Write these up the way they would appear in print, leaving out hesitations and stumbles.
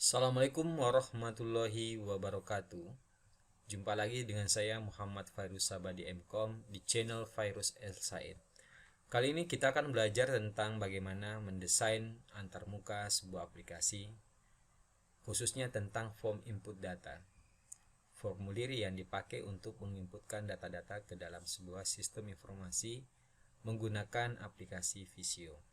Assalamualaikum warahmatullahi wabarakatuh. Jumpa lagi dengan saya Muhammad Fairuz Sabadi MKOM di channel Fairuz El Said. Kali ini kita akan belajar tentang bagaimana mendesain antarmuka sebuah aplikasi, khususnya tentang form input data. Formulir yang dipakai untuk menginputkan data-data ke dalam sebuah sistem informasi menggunakan aplikasi Visio.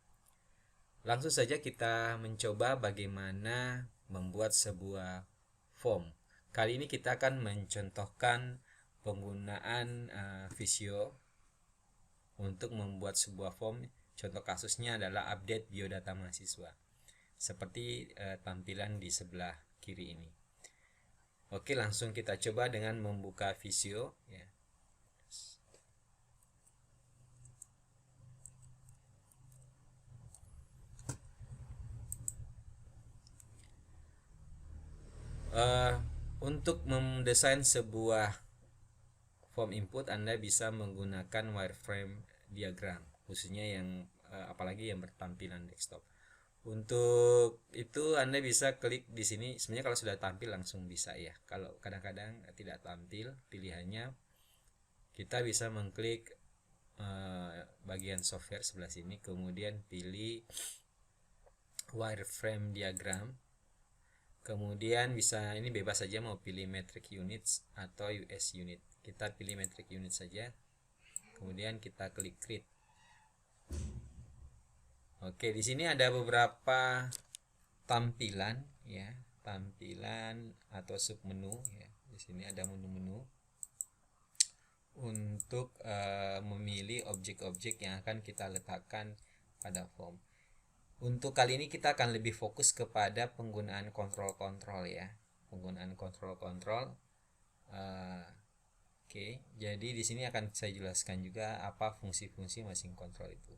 Langsung saja kita mencoba bagaimana membuat sebuah form. Kali ini kita akan mencontohkan penggunaan Visio untuk membuat sebuah form. Contoh kasusnya adalah update biodata mahasiswa. Seperti tampilan di sebelah kiri ini. Oke, langsung kita coba dengan membuka Visio ya. Untuk mendesain sebuah form input, Anda bisa menggunakan wireframe diagram, khususnya yang apalagi yang bertampilan desktop. Untuk itu Anda bisa klik di sini. Sebenarnya kalau sudah tampil langsung bisa ya. Kalau kadang-kadang tidak tampil pilihannya, kita bisa mengklik bagian software sebelah sini, kemudian pilih wireframe diagram. Kemudian bisa, ini bebas saja mau pilih metric units atau US unit. Kita pilih metric unit saja. Kemudian kita klik create. Oke, di sini ada beberapa tampilan ya, tampilan atau submenu ya. Di sini ada menu-menu untuk memilih objek-objek yang akan kita letakkan pada form. Untuk kali ini kita akan lebih fokus kepada penggunaan kontrol-kontrol ya. Penggunaan kontrol-kontrol. Oke, jadi di sini akan saya jelaskan juga apa fungsi-fungsi masing kontrol itu.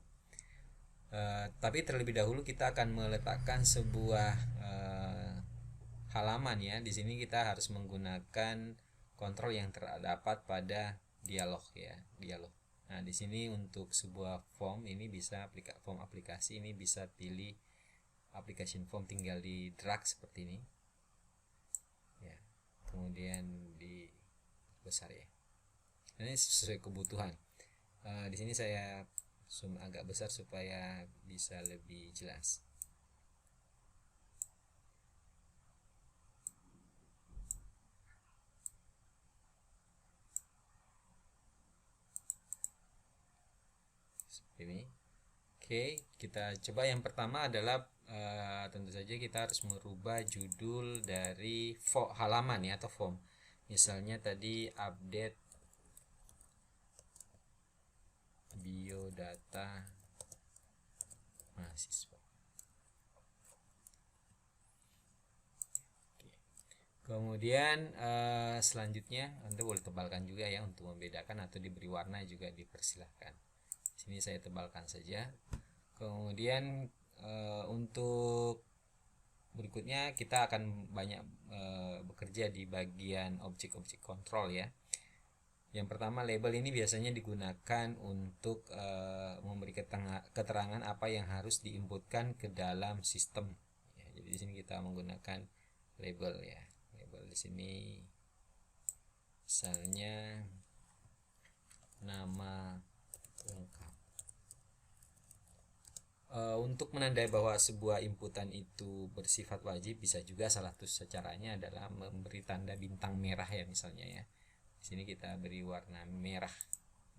Tapi terlebih dahulu kita akan meletakkan sebuah halaman ya. Di sini kita harus menggunakan kontrol yang terdapat pada dialog ya, dialog. Nah, di sini untuk sebuah form ini bisa form aplikasi ini bisa pilih application form, tinggal di drag seperti ini. Ya. Kemudian di besar ya. Ini sesuai kebutuhan. Di sini saya zoom agak besar supaya bisa lebih jelas. Seperti ini. Oke, kita coba. Yang pertama adalah tentu saja kita harus merubah judul dari halaman ya, atau form. Misalnya tadi update biodata mahasiswa. Kemudian selanjutnya Anda boleh tebalkan juga ya, untuk membedakan atau diberi warna juga dipersilahkan. Sini saya tebalkan saja. Kemudian untuk berikutnya kita akan banyak bekerja di bagian objek-objek kontrol ya. Yang pertama, label ini biasanya digunakan untuk memberi keterangan apa yang harus diinputkan ke dalam sistem. Ya, jadi di sini kita menggunakan label ya. Label di sini misalnya nama lengkap. Untuk menandai bahwa sebuah inputan itu bersifat wajib, bisa juga salah satu caranya adalah memberi tanda bintang merah ya, misalnya ya. Di sini kita beri warna merah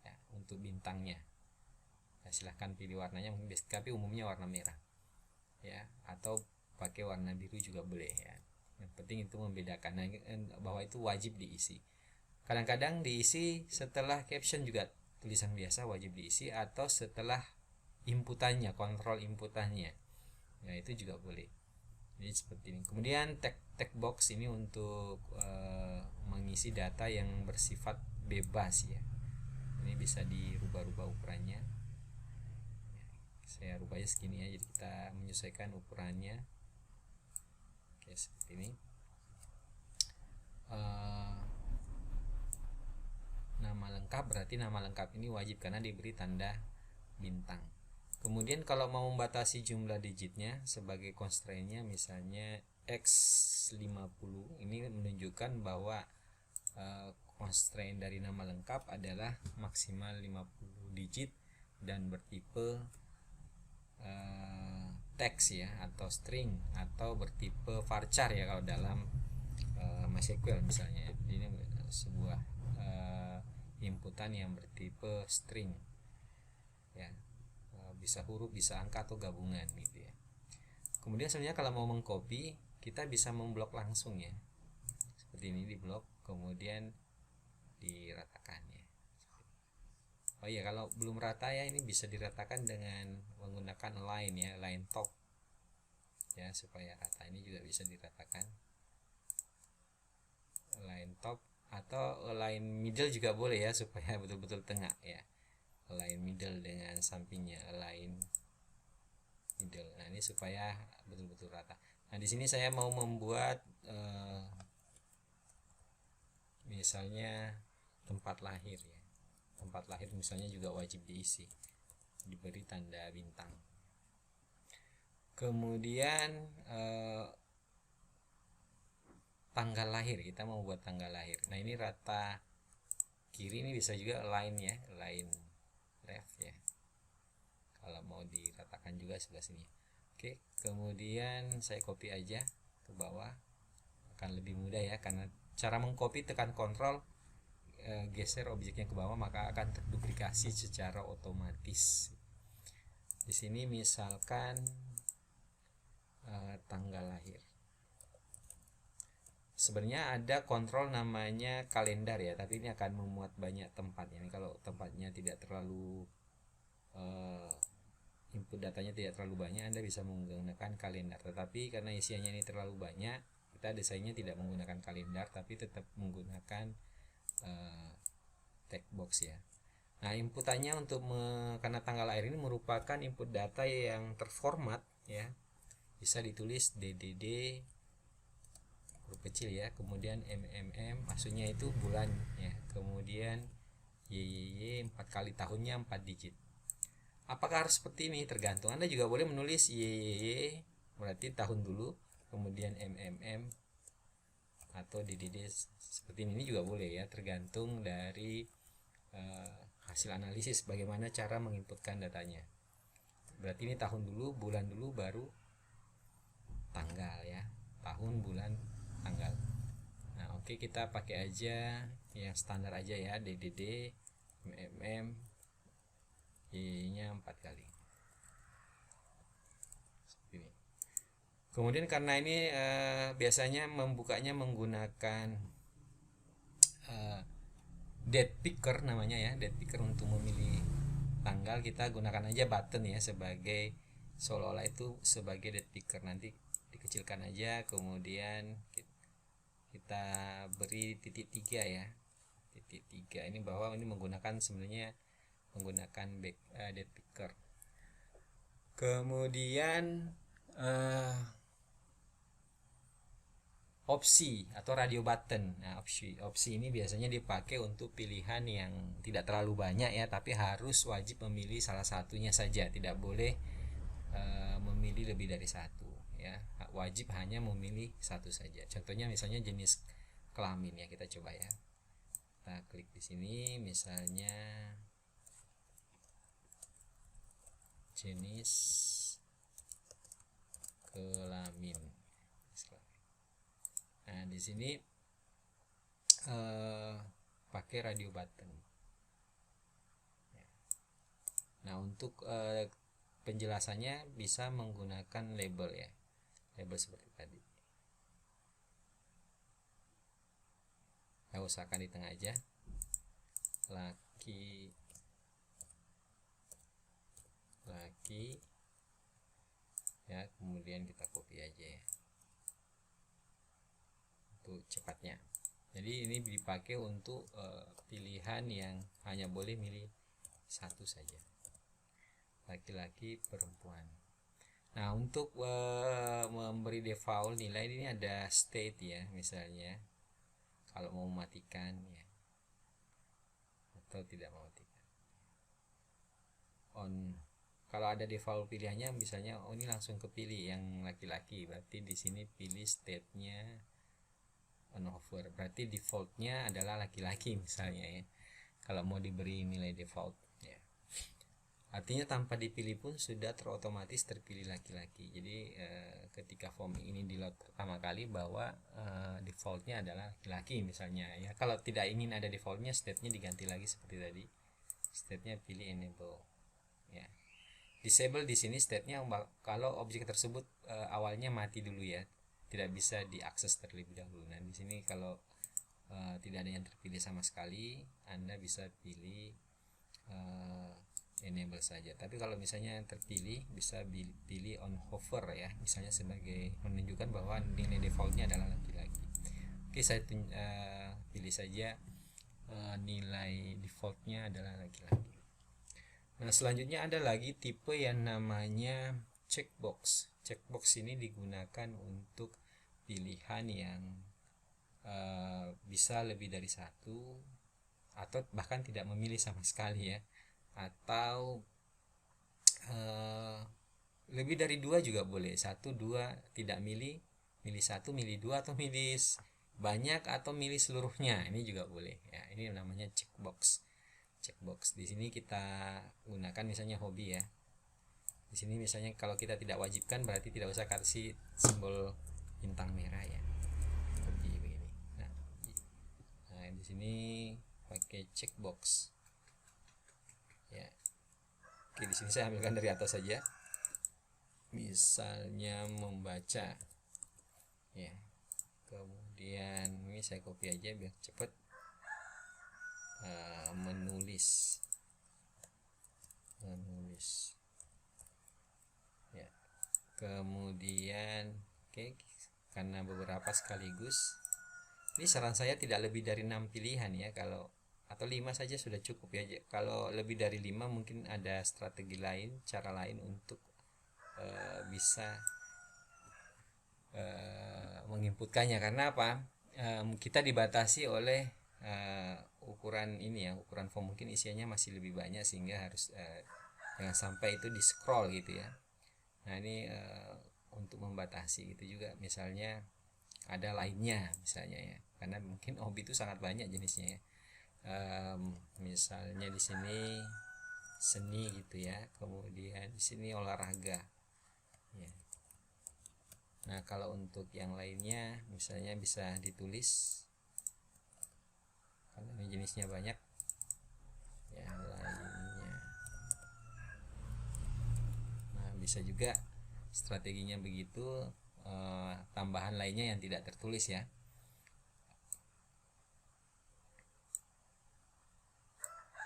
ya, untuk bintangnya. Nah, silahkan pilih warnanya, tapi umumnya warna merah ya, atau pakai warna biru juga boleh ya. Yang penting itu membedakan bahwa itu wajib diisi. Kadang-kadang diisi setelah caption juga, tulisan biasa wajib diisi, atau setelah inputannya, kontrol inputannya ya, itu juga boleh. Jadi seperti ini. Kemudian text box ini untuk mengisi data yang bersifat bebas ya. Ini bisa dirubah-rubah ukurannya. Saya rubahnya segini ya, jadi kita menyesuaikan ukurannya. Oke, seperti ini. Nama lengkap, berarti nama lengkap ini wajib karena diberi tanda bintang. Kemudian kalau mau membatasi jumlah digitnya, sebagai constraint-nya misalnya X50 ini menunjukkan bahwa constraint dari nama lengkap adalah maksimal 50 digit dan bertipe teks ya, atau string, atau bertipe varchar ya kalau dalam MySQL misalnya. Ini sebuah inputan yang bertipe string ya, bisa huruf, bisa angka, atau gabungan gitu ya. Kemudian sebenarnya kalau mau mengcopy, kita bisa memblok langsung ya, seperti ini, di blok kemudian diratakan ya. Oh iya, kalau belum rata ya, ini bisa diratakan dengan menggunakan line ya, line top ya, supaya rata. Ini juga bisa diratakan line top, atau line middle juga boleh ya, supaya betul-betul tengah ya. Line middle dengan sampingnya line middle. Nah, ini supaya betul-betul rata. Nah, di sini saya mau membuat misalnya tempat lahir ya. Tempat lahir misalnya juga wajib diisi, diberi tanda bintang. Kemudian tanggal lahir, kita mau buat tanggal lahir. Nah, ini rata kiri, ini bisa juga line ya, line left ya, kalau mau diratakan juga sebelah sini. Oke, kemudian saya copy aja ke bawah, akan lebih mudah ya, karena cara mengcopy tekan kontrol, geser objeknya ke bawah, maka akan terduplikasi secara otomatis. Di sini misalkan tanggal lahir. Sebenarnya ada kontrol namanya kalender ya, tapi ini akan memuat banyak tempat. Ini kalau tempatnya tidak terlalu input datanya tidak terlalu banyak, Anda bisa menggunakan kalender. Tetapi karena isiannya ini terlalu banyak, kita desainnya tidak menggunakan kalender, tapi tetap menggunakan text box ya. Nah, inputannya karena tanggal lahir ini merupakan input data yang terformat ya, bisa ditulis DDD huruf kecil ya, kemudian maksudnya itu bulan ya, kemudian YYY 4 kali tahunnya 4 digit. Apakah harus seperti ini? Tergantung. Anda juga boleh menulis YYY berarti tahun dulu, kemudian atau DDD seperti ini juga boleh ya, tergantung dari hasil analisis bagaimana cara menginputkan datanya. Berarti ini tahun dulu, bulan dulu, baru tanggal ya, tahun, bulan, tanggal. Nah, oke, kita pakai aja yang standar aja ya, DDD Y-nya 4 kali. Seperti ini. Kemudian karena ini biasanya membukanya menggunakan date picker namanya ya, date picker untuk memilih tanggal, kita gunakan aja button ya sebagai seolah-olah itu sebagai date picker. Nanti dikecilkan aja, kemudian kita beri titik 3 ya, titik 3 ini bahwa ini sebenarnya menggunakan date picker. Kemudian opsi atau radio button. Nah, opsi ini biasanya dipakai untuk pilihan yang tidak terlalu banyak ya, tapi harus wajib memilih salah satunya saja, tidak boleh memilih lebih dari satu ya, wajib hanya memilih satu saja. Contohnya misalnya jenis kelamin ya, kita coba ya, kita klik di sini misalnya jenis kelamin. Nah, di sini pakai radio button. Nah, untuk penjelasannya bisa menggunakan label ya, label seperti tadi. Nah, usahakan di tengah aja, laki ya, kemudian kita copy aja ya untuk cepatnya. Jadi ini dipakai untuk pilihan yang hanya boleh milih satu saja, laki-laki, perempuan. Nah, untuk memberi default nilai ini ada state ya, misalnya kalau mau mematikan ya, atau tidak mematikan. On, kalau ada default pilihannya, misalnya oh ini langsung kepilih yang laki-laki, berarti di sini pilih state-nya on hover, berarti defaultnya adalah laki-laki misalnya ya, kalau mau diberi nilai default ya. Artinya tanpa dipilih pun sudah terotomatis terpilih laki-laki. Jadi ketika form ini di load pertama kali bahwa defaultnya adalah laki-laki misalnya ya. Kalau tidak ingin ada defaultnya, state-nya diganti lagi seperti tadi. State-nya pilih enable ya. Disable di sini state-nya kalau objek tersebut awalnya mati dulu ya, tidak bisa diakses terlebih dahulu. Nah di sini kalau tidak ada yang terpilih sama sekali, Anda bisa pilih enable saja. Tapi kalau misalnya terpilih, bisa pilih on hover ya, misalnya sebagai menunjukkan bahwa nilai defaultnya adalah laki-laki. Oke, saya pilih saja nilai defaultnya adalah laki-laki. Nah selanjutnya ada lagi tipe yang namanya checkbox. Checkbox ini digunakan untuk pilihan yang bisa lebih dari satu, atau bahkan tidak memilih sama sekali ya, atau lebih dari dua juga boleh, satu dua tidak milih, milih satu, milih dua, atau milih banyak, atau milih seluruhnya, ini juga boleh ya. Ini namanya checkbox. Checkbox di sini kita gunakan misalnya hobi ya. Di sini misalnya kalau kita tidak wajibkan, berarti tidak usah kasih simbol bintang merah ya, hobi begini. Nah di sini pakai checkbox ya. Oke, di sini saya ambilkan dari atas saja, misalnya membaca ya, kemudian ini saya copy aja biar cepat. Menulis ya, kemudian oke, karena beberapa sekaligus, ini saran saya tidak lebih dari 6 pilihan ya, kalau atau 5 saja sudah cukup ya. Kalau lebih dari 5 mungkin ada strategi lain, cara lain untuk bisa menginputkannya. Karena apa? Kita dibatasi oleh ukuran ini ya, ukuran form mungkin isiannya masih lebih banyak, sehingga harus jangan sampai itu di scroll gitu ya. Nah ini untuk membatasi gitu juga, misalnya ada lainnya misalnya ya, karena mungkin hobi itu sangat banyak jenisnya ya. Misalnya di sini seni gitu ya, kemudian di sini olahraga ya. Nah kalau untuk yang lainnya misalnya bisa ditulis, karena ini jenisnya banyak ya, lainnya. Nah bisa juga strateginya begitu, tambahan lainnya yang tidak tertulis ya.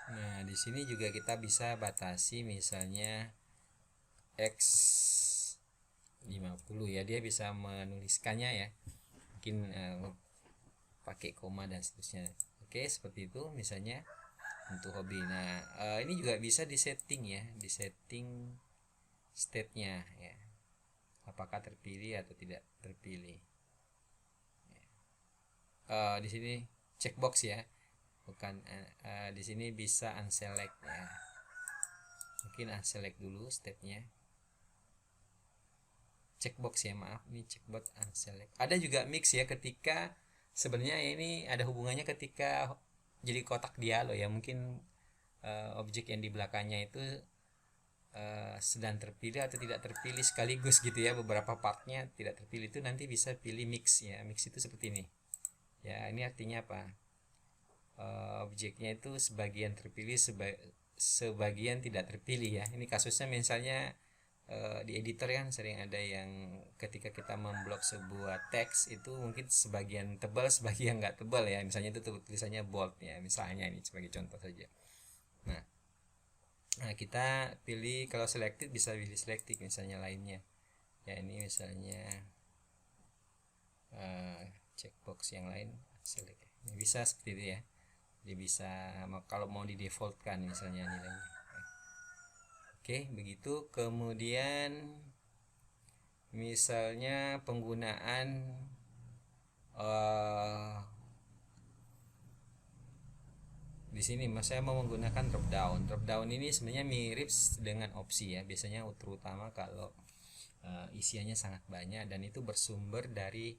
Nah di sini juga kita bisa batasi misalnya X 50 ya, dia bisa menuliskannya ya, mungkin pakai koma dan seterusnya. Oke, seperti itu misalnya untuk hobi. Nah ini juga bisa disetting ya, disetting state-nya ya, apakah terpilih atau tidak terpilih. Di sini checkbox ya, bukan di sini bisa unselect ya, mungkin unselect dulu state-nya. Checkbox ya, maaf, ini checkbox unselect. Ada juga mix ya, ketika sebenarnya ini ada hubungannya ketika jadi kotak dialog ya, mungkin objek yang di belakangnya itu sedang terpilih atau tidak terpilih sekaligus gitu ya, beberapa partnya tidak terpilih, itu nanti bisa pilih mix ya. Mix itu seperti ini ya, ini artinya apa? Objeknya itu sebagian terpilih, sebagian tidak terpilih ya. Ini kasusnya misalnya di editor kan sering ada yang ketika kita memblok sebuah teks itu mungkin sebagian tebal sebagian nggak tebal ya, misalnya itu tulisannya bold ya, misalnya ini sebagai contoh saja. Nah kita pilih, kalau selected bisa pilih selected misalnya lainnya ya. Ini misalnya checkbox yang lain select ya. Bisa seperti itu ya, dia bisa kalau mau di defaultkan misalnya nilainya. Oke begitu. Kemudian misalnya penggunaan di sini mas saya mau menggunakan drop down. Drop down ini sebenarnya mirip dengan opsi ya, biasanya terutama kalau isiannya sangat banyak dan itu bersumber dari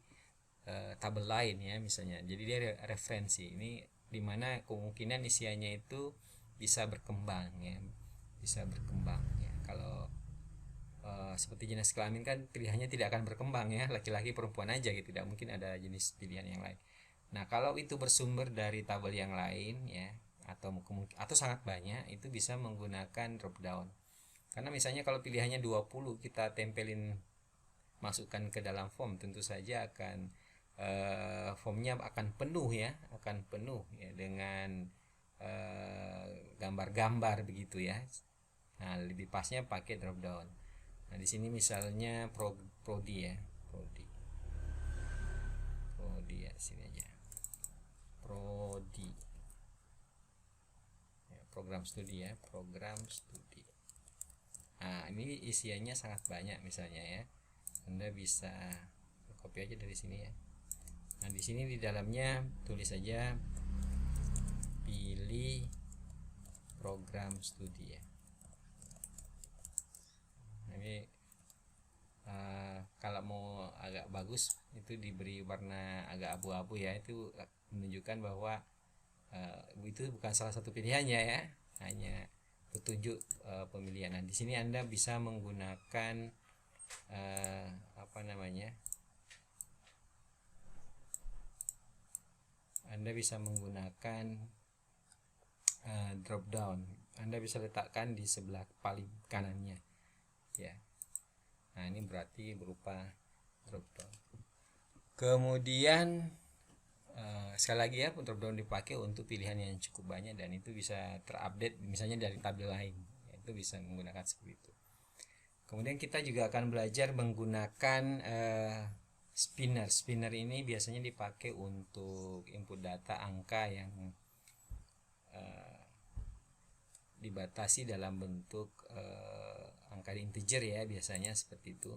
tabel lain ya misalnya. Jadi dia referensi ini dimana kemungkinan isiannya itu bisa berkembang ya, bisa berkembang ya. Kalau seperti jenis kelamin kan pilihannya tidak akan berkembang ya, laki-laki perempuan aja gitu, tidak mungkin ada jenis pilihan yang lain. Nah kalau itu bersumber dari tabel yang lain ya, atau sangat banyak, itu bisa menggunakan drop down. Karena misalnya kalau pilihannya 20 kita tempelin masukkan ke dalam form, tentu saja akan formnya akan penuh ya, akan penuh ya dengan gambar-gambar begitu ya. Nah lebih pasnya pakai drop down. Nah di sini misalnya prodi ya, prodi ya, sini aja prodi ya, program studi ya, program studi. Nah ini isiannya sangat banyak misalnya ya, Anda bisa copy aja dari sini ya. Nah di sini di dalamnya tulis saja pilih program studi ya. Nah, ini kalau mau agak bagus itu diberi warna agak abu-abu ya, itu menunjukkan bahwa itu bukan salah satu pilihannya ya, hanya petunjuk pemilihan. Nah di sini Anda bisa menggunakan apa namanya, Anda bisa menggunakan drop down. Anda bisa letakkan di sebelah paling kanannya ya. Nah ini berarti berupa drop down. Kemudian sekali lagi ya, drop down dipakai untuk pilihan yang cukup banyak dan itu bisa terupdate misalnya dari tabel lain, itu bisa menggunakan seperti itu. Kemudian kita juga akan belajar menggunakan spinner ini biasanya dipakai untuk input data angka yang dibatasi dalam bentuk angka integer ya, biasanya seperti itu.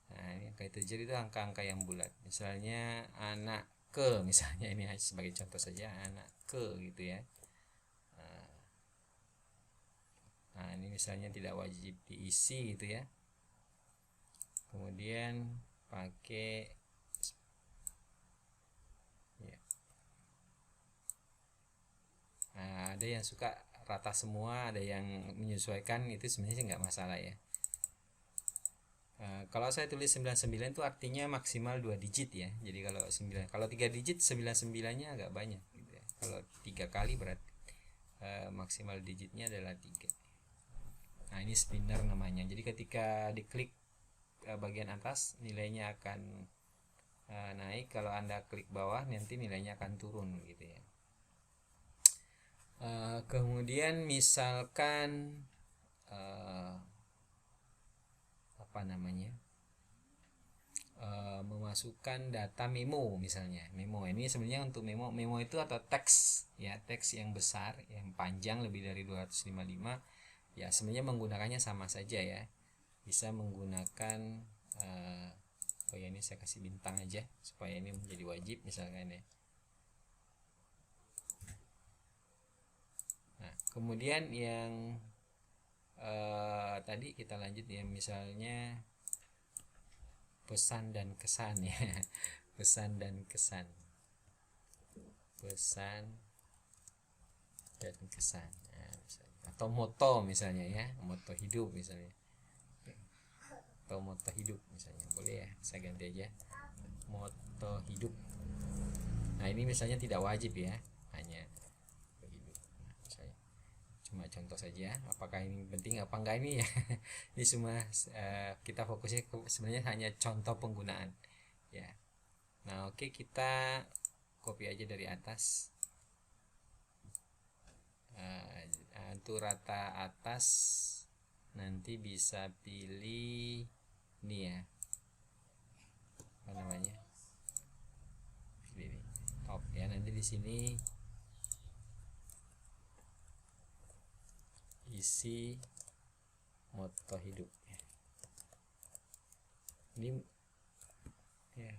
Nah ini angka integer itu angka-angka yang bulat, misalnya anak ke, misalnya ini sebagai contoh saja, anak ke gitu ya. Nah ini misalnya tidak wajib diisi gitu ya. Kemudian pakai ya. Nah, ada yang suka rata semua, ada yang menyesuaikan, itu sebenarnya nggak masalah ya. Kalau saya tulis 99 itu artinya maksimal 2 digit ya. Jadi kalau 9, kalau 3 digit 99-nya agak banyak gitu ya. Kalau 3 kali berarti maksimal digitnya adalah 3. Nah, ini spinner namanya. Jadi ketika diklik bagian atas nilainya akan naik, kalau Anda klik bawah nanti nilainya akan turun gitu ya. Kemudian misalkan apa namanya, memasukkan data memo misalnya. Memo ini sebenarnya untuk memo itu atau teks ya, teks yang besar yang panjang lebih dari 255 ya, sebenarnya menggunakannya sama saja ya. Bisa menggunakan oh ya, ini saya kasih bintang aja supaya ini menjadi wajib misalkan ya. Nah kemudian yang tadi kita lanjut ya, misalnya pesan dan kesan ya. Pesan dan kesan, pesan dan kesan nah, atau moto misalnya ya, moto hidup misalnya, atau moto hidup misalnya, boleh ya, saya ganti aja moto hidup. Nah ini misalnya tidak wajib ya, hanya hidup. Nah, misalnya cuma contoh saja, apakah ini penting apa enggak ini ya. Ini semua kita fokusnya sebenarnya hanya contoh penggunaan ya. Nah oke, kita copy aja dari atas. Untuk rata atas nanti bisa pilih ini ya, apa namanya, pilih ini top ya. Nanti di sini isi moto hidup ya. Ini ya,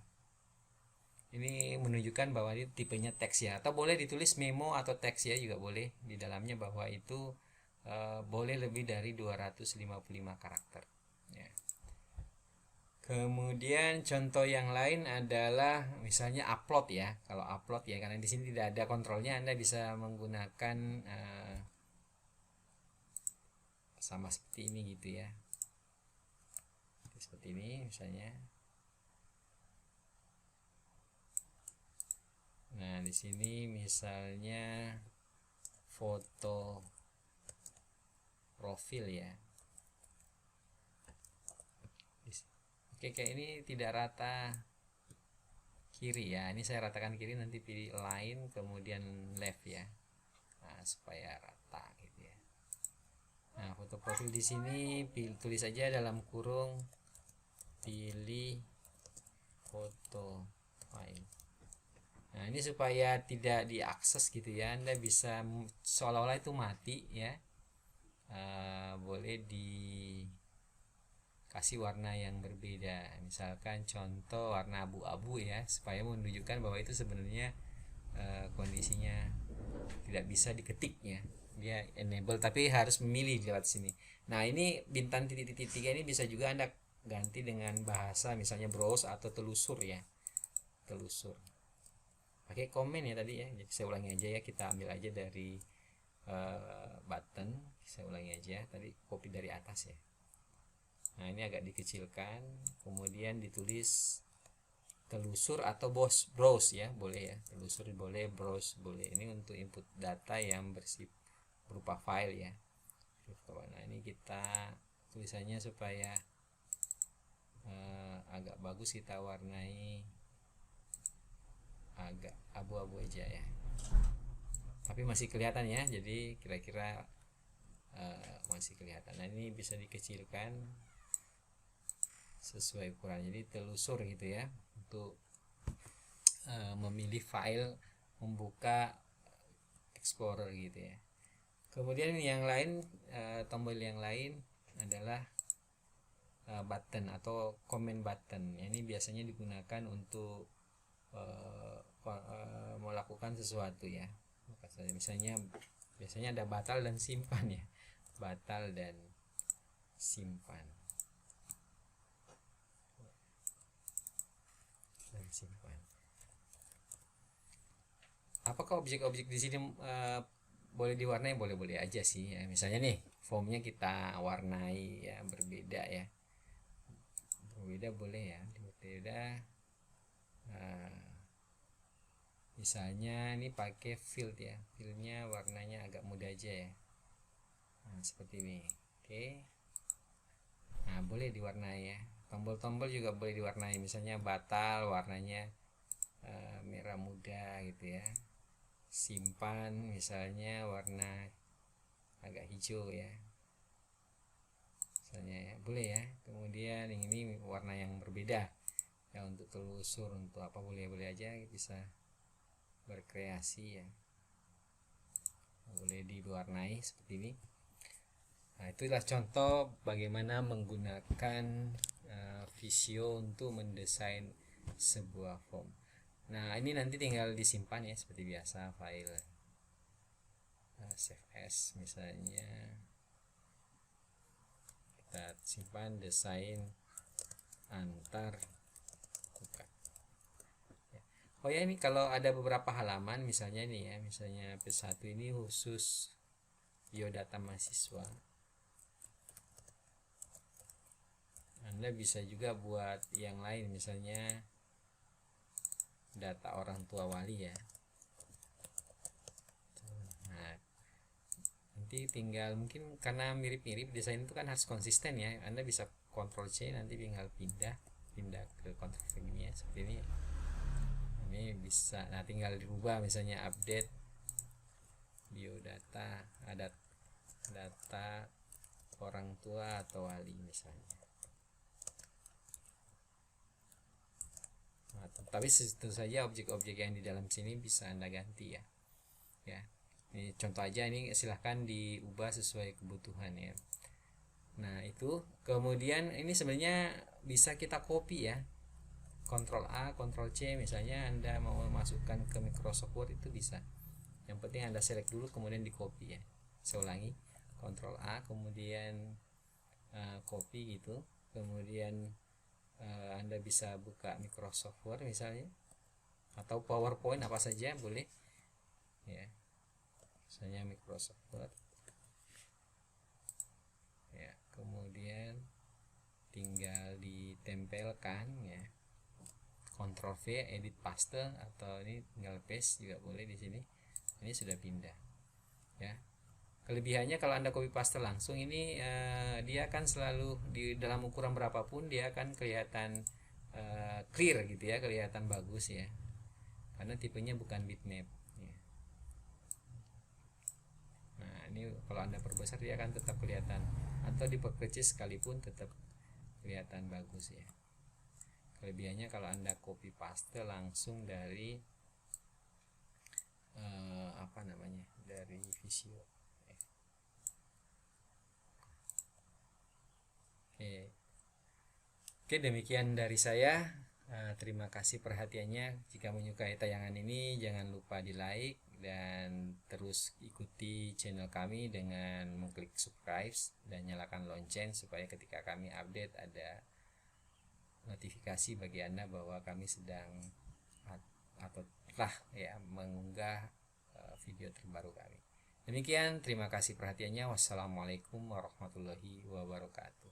Ini menunjukkan bahwa ini tipenya teks ya, atau boleh ditulis memo atau teks ya juga boleh di dalamnya, bahwa itu boleh lebih dari 255 karakter ya. Kemudian contoh yang lain adalah misalnya upload ya. Kalau upload ya, karena di sini tidak ada kontrolnya, Anda bisa menggunakan sama seperti ini gitu ya. Seperti ini misalnya. Nah, di sini misalnya foto profil ya. Oke, kayak ini tidak rata kiri ya. Ini saya ratakan kiri, nanti pilih line kemudian left ya. Nah, supaya rata gitu ya. Nah, foto profil di sini tulis saja dalam kurung, pilih foto file. Nah, ini supaya tidak diakses gitu ya. Anda bisa seolah-olah itu mati ya. Boleh dikasih warna yang berbeda, misalkan contoh warna abu-abu ya, supaya menunjukkan bahwa itu sebenarnya kondisinya tidak bisa diketiknya, dia enable tapi harus memilih lewat sini. Nah, ini bintang titik-titik 3 ini bisa juga Anda ganti dengan bahasa misalnya browse atau telusur ya, telusur pakai komen ya tadi ya. Jadi saya ulangi aja ya, kita ambil aja dari button, saya ulangi aja tadi, copy dari atas ya. Nah, ini agak dikecilkan, kemudian ditulis telusur atau browse ya, boleh ya, telusur boleh, browse boleh. Ini untuk input data yang berupa file ya. Nah, ini kita tulisannya supaya agak bagus, kita warnai agak abu-abu aja ya, tapi masih kelihatan ya, jadi kira-kira masih kelihatan. Nah, ini bisa dikecilkan sesuai ukuran, jadi telusur gitu ya, untuk memilih file, membuka Explorer gitu ya. Kemudian yang lain, tombol yang lain adalah button atau comment button. Ini biasanya digunakan untuk melakukan sesuatu ya. Misalnya biasanya ada batal dan simpan ya, batal dan simpan. Apakah objek-objek di sini boleh diwarnai? Boleh-boleh aja sih ya. Misalnya nih, formnya kita warnai ya, berbeda ya, berbeda boleh ya, berbeda. Misalnya ini pakai field ya, fieldnya warnanya agak muda aja ya. Nah, seperti ini. Oke. Nah, boleh diwarnai ya. Tombol-tombol juga boleh diwarnai, misalnya batal warnanya merah muda gitu ya. Simpan misalnya warna agak hijau ya, misalnya ya, boleh ya. Kemudian yang ini warna yang berbeda ya, untuk telusur, untuk apa, boleh-boleh aja, bisa berkreasi ya, boleh diwarnai seperti ini. Nah, itulah contoh bagaimana menggunakan Visio untuk mendesain sebuah form. Nah, ini nanti tinggal disimpan ya, seperti biasa, file save as misalnya, kita simpan desain antar buka. Oh ya, ini kalau ada beberapa halaman misalnya nih ya, misalnya P1 ini khusus biodata mahasiswa, Anda bisa juga buat yang lain, misalnya data orang tua wali ya. Nah, nanti tinggal, mungkin karena mirip-mirip desain itu kan harus konsisten ya, Anda bisa Ctrl C, nanti tinggal pindah ke Ctrl V ya, seperti ini. Ini bisa, nah tinggal dirubah, misalnya update biodata, ada data orang tua atau wali misalnya. Nah, tapi tentu saja objek-objek yang di dalam sini bisa Anda ganti ya. Ya, ini contoh aja, ini silahkan diubah sesuai kebutuhan ya. Nah, itu kemudian ini sebenarnya bisa kita copy ya, Ctrl A, Ctrl C, misalnya Anda mau masukkan ke Microsoft Word itu bisa. Yang penting Anda select dulu kemudian di copy ya. Saya ulangi, Ctrl A kemudian copy gitu. Kemudian Anda bisa buka Microsoft Word misalnya, atau PowerPoint apa saja boleh ya. Misalnya Microsoft Word ya, kemudian tinggal ditempelkan ya, Ctrl V, edit paste, atau ini tinggal paste juga boleh di sini. Ini sudah pindah ya. Kelebihannya kalau Anda copy paste langsung ini dia akan selalu di dalam ukuran berapapun dia akan kelihatan clear gitu ya, kelihatan bagus ya, karena tipenya bukan bitmap ya. Nah ini kalau Anda perbesar dia akan tetap kelihatan, atau diperkecil sekalipun tetap kelihatan bagus ya. Kelebihannya kalau Anda copy paste langsung dari dari Visio. Oke, demikian dari saya. Terima kasih perhatiannya. Jika menyukai tayangan ini, jangan lupa di like dan terus ikuti channel kami dengan mengklik subscribe dan nyalakan lonceng supaya ketika kami update ada notifikasi bagi Anda bahwa kami sedang atau telah ya mengunggah video terbaru kami. Demikian, terima kasih perhatiannya. Wassalamualaikum warahmatullahi wabarakatuh.